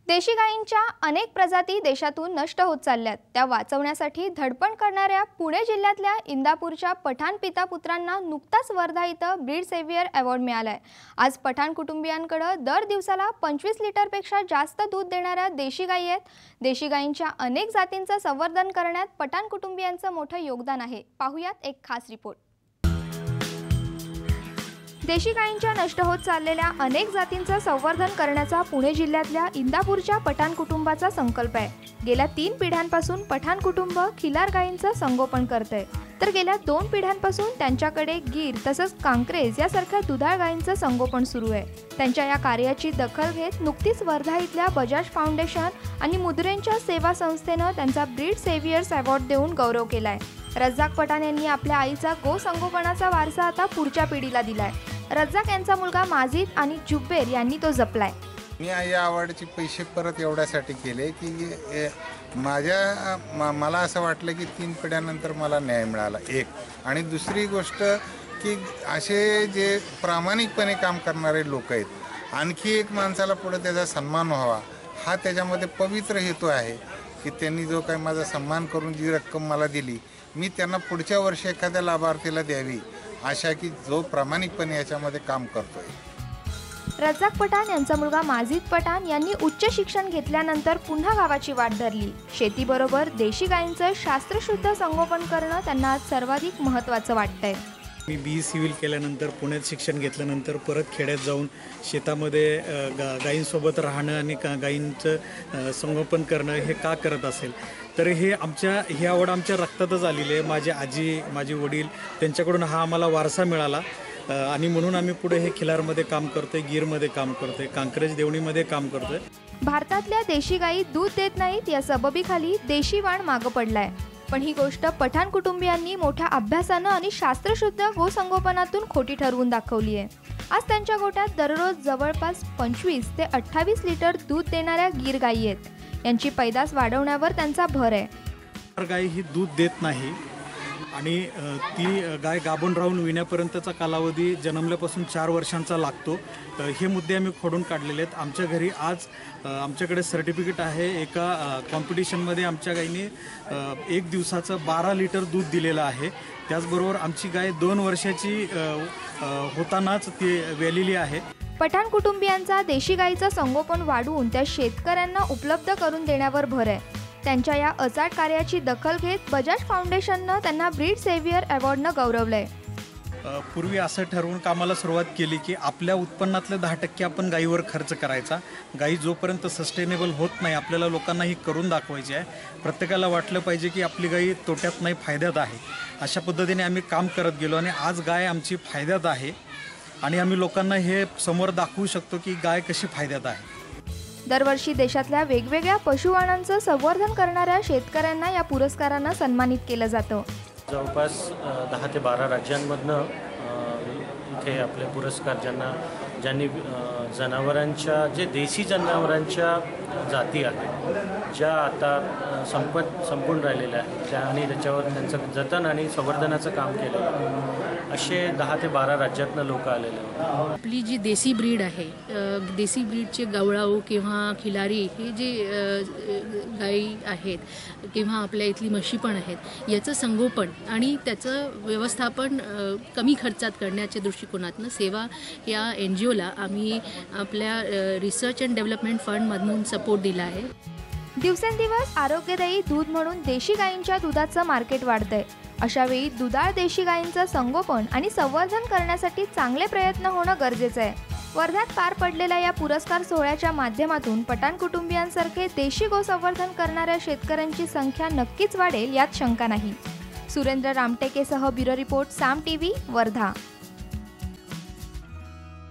देशी गायींच्या अनेक प्रजाती देशातून नष्ट होत चालल्यात। त्या वाचवण्यासाठी धडपड करणाऱ्या पुणे जिल्ह्यातल्या इंदापूरच्या पठाण पिता पुत्रांना नुकताच वर्धा इथं ब्रीड सेव्हियर अवॉर्ड मिळालाय। आज पठाण कुटुंबियांकडे दर दिवसाला 25 लिटरपेक्षा जास्त दूध देणाऱ्या देशी गायी आहेत। देशी गायींच्या अनेक जातींचं संवर्धन करण्यात पठाण कुटुंबियांचं मोठं योगदान आहे। पाहुयात एक खास रिपोर्ट। देशी गायींच्या नष्ट होत चाललेल्या अनेक जातींचं संवर्धन करण्याचा पुणे जिल्ह्यातल्या इंदापूरच्या पठाण कुटुंबाचा संकल्प आहे। गेल्या 3 पिढ्यांपासून पठाण कुटुंब खिलार गायींचं संगोपन करतंय, तर गेल्या 2 पिढ्यांपासून त्यांच्याकडे गीर तसंच कांक्रेज यासारख्या दुधाळ गायींचं संगोपन सुरू आहे। त्यांच्या या कार्याची दखल घेत नुकतीच वर्धा इथल्या बजाज फाउंडेशन आणि मुद्रेंच्या सेवा संस्थेनं त्यांचा ब्रीड सेव्हियर्स अवॉर्ड देऊन गौरव केलाय। रज्जाक पठाण यांनी आपल्या आईचा गो संगोपनाचा वारसा आता पुढच्या पिढीला दिलाय। रज्जाक यांचा मुलगा माजिद आणि जुब्बेर यांनी तो जपलाय। मी या अवॉर्डचे पैसे परत एवढ्यासाठी केले की मला असं वाटलं की 3 पिढ्यानंतर मला न्याय मिळाला एक, आणि दुसरी गोष्ट की असे जे प्रामाणिकपणे काम करणारे लोक आहेत, आणखी एक माणसाला पुढे त्याचा सन्मान व्हावा हा त्याच्यामध्ये पवित्र हेतू आहे की त्यांनी जो काही माझा सन्मान करून जी रक्कम मला दिली मी त्यांना पुढच्या वर्षी एखाद्या लाभार्थीला द्यावी, अशा की जो प्रामाणिकपणे याच्यामध्ये काम करतोय। रज्जाक पठाण यांचा मुलगा माजिद पठाण यांनी उच्च शिक्षण घेतल्यानंतर पुन्हा गावाची वाट धरली। शेतीबरोबर देशी गायींचं शास्त्रशुद्ध संगोपन करणं त्यांना आज सर्वाधिक महत्त्वाचं वाटतंय। मी BE सिव्हिल केल्यानंतर पुण्यात शिक्षण घेतल्यानंतर परत खेड्यात जाऊन शेतामध्ये गायींसोबत राहणं आणि गायींचं संगोपन करणं हे का करत असेल, तर ही आवड आमच्या रक्तातच आलेली आहे। माझी आजी, माझे वडील त्यांच्याकडून हा आम्हाला वारसा मिळाला आणि म्हणून आम्ही पुढे हे खिलारमध्ये काम करतोय, गीरमध्ये काम करतोय, कांक्रेज देवणीमध्ये काम करतोय। भारतातल्या देशी गायी दूध देत नाहीत या सबबीखाली देशी वाण मागं पडलाय, पण ही गोष्ट पठाण कुटुंबियांनी मोठ्या अभ्यासानं आणि शास्त्रशुद्ध गोसंगोपनातून खोटी ठरवून दाखवली आहे। आज त्यांच्या गोट्यात दररोज जवळपास 25 ते 28 लिटर दूध देणाऱ्या गीर गायी आहेत। यांची पैदास वाढवण्यावर त्यांचा भर आहे। गाय ही दूध देत नाही आणि ती गाय गाभण राहून विण्यापर्यंतचा कालावधी जन्मल्यापासून 4 वर्षांचा लागतो। हे मुद्दे आम्ही खोडून काढलेले आहेत। आमच्या घरी आज आमच्याकडे सर्टिफिकेट आहे, एका कॉम्पिटिशनमध्ये आमच्या गायीने 1 दिवसाचं 12 लिटर दूध दिलेलं आहे। त्याचबरोबर आमची गाय 2 वर्षाची होतानाच ती वेलेली आहे। पठाण कुटुंबियांचा देशी गायीचं संगोपन वाढवून त्या शेतकऱ्यांना उपलब्ध करून देण्यावर भर आहे। त्यांच्या या अचाट कार्याची दखल घेत बजाज फाउंडेशननं त्यांना ब्रीड सेव्हियर अवॉर्डनं गौरवलंय। पूर्वी असं ठरवून कामाला सुरुवात केली की आपल्या उत्पन्नातले 10% आपण गायीवर खर्च करायचा। गायी जोपर्यंत सस्टेनेबल होत नाही आपल्याला लोकांना ही करून दाखवायची आहे। प्रत्येकाला वाटलं पाहिजे की आपली गायी तोट्यात नाही फायद्यात आहे। अशा पद्धतीने आम्ही काम करत गेलो आणि आज गाय आमची फायद्यात आहे आणि आम्ही लोकांना हे समोर दाखवू शकतो की गाय कशी फायद्यात आहे। दरवर्षी देशातल्या वेगवेगळ्या पशुवाणांचं संवर्धन करणाऱ्या शेतकऱ्यांना या पुरस्कारानं सन्मानित केलं जातं। जवळपास 10 ते 12 राज्यांमधनं इथे आपले पुरस्कार ज्यांनी जनावरांच्या जे देशी जनावरांच्या जाती आहेत ज्या आता संपून राहिलेल्या आहेत त्या आणि त्याच्यावर त्यांचं जतन आणि संवर्धनाचं काम केलं, असे 10 ते 12 राज्यातनं लोक आलेले आहेत। आपली जी देसी ब्रीड आहे, देसी ब्रीडचे गवळाऊ किंवा खिलारी हे जे गायी आहेत किंवा आपल्या इथली म्हशी पण आहेत, याचं संगोपन आणि त्याचं व्यवस्थापन कमी खर्चात करण्याच्या दृष्टिकोनातून सेवा या NGOला आम्ही आपल्या रिसर्च अँड डेव्हलपमेंट फंडमधून सपोर्ट दिला आहे। दिवसेंदिवस आरोग्यदायी दूध म्हणून देशी गायींच्या दुधाचं मार्केट वाढतंय। अशावेळी दुधाळ देशी गायींचं संगोपन आणि संवर्धन करण्यासाठी चांगले प्रयत्न होणं गरजेचं आहे। वर्ध्यात पार पडलेल्या या पुरस्कार सोहळ्याच्या माध्यमातून पठाण कुटुंबियांसारखे देशी गोसंवर्धन करणाऱ्या शेतकऱ्यांची संख्या नक्कीच वाढेल यात शंका नाही। सुरेंद्र रामटेकेसह ब्युरो रिपोर्ट साम TV वर्धा।